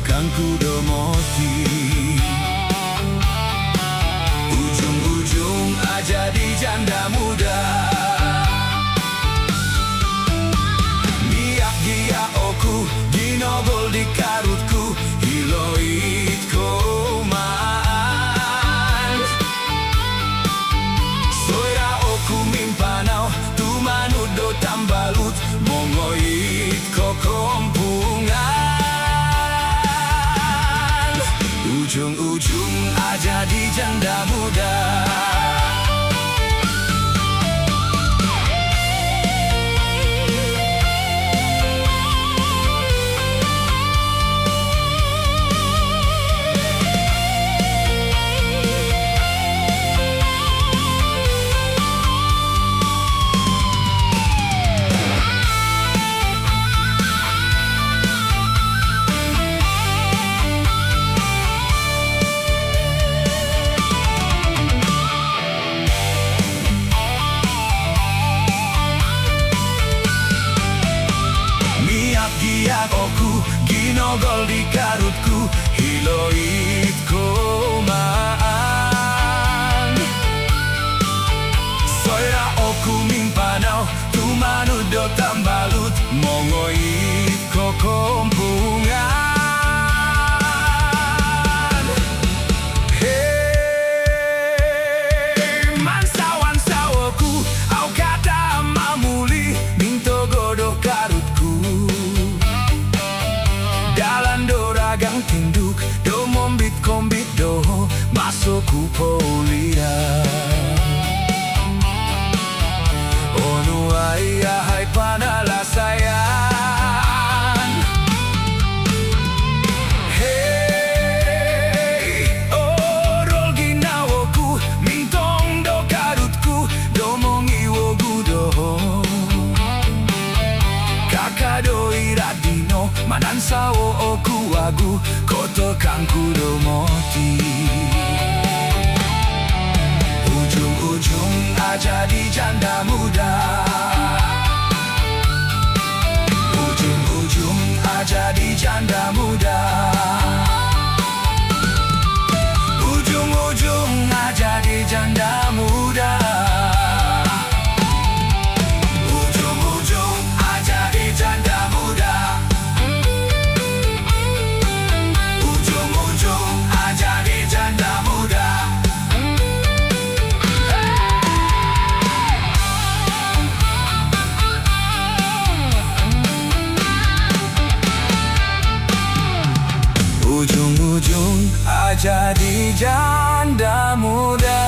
Kang kudo moti. Ujung-ujung jadi janda muda. Miak gia oku ginogol di karutku hiloit koman. Soira oku mimpanau tu manudo tambalut mongoit kokompungan. Ujung-ujung jadi janda muda. Giak oku ginogol di karutku hiloit koman. Soira oku mimpanau tu manudo tambalut mongoit kokompungan. Hey, mansa-wansa oku au kata mamuli minto godo karutku. Dalandora gang tinduk do mombit kombit do masukku polia. Onu ayahai panala sayang. Hey, orol ginawoku mintong do karutku do mongiwo gudo. Kakado iradino manansa o oku wagu koto kang kudo moti. Ujung-ujung jadi janda muda. Ujung-ujung jadi janda muda. Ujung-ujung jadi janda muda. Ujung-ujung jadi janda muda. Ujung-ujung jadi janda muda. Ujung-ujung jadi janda muda.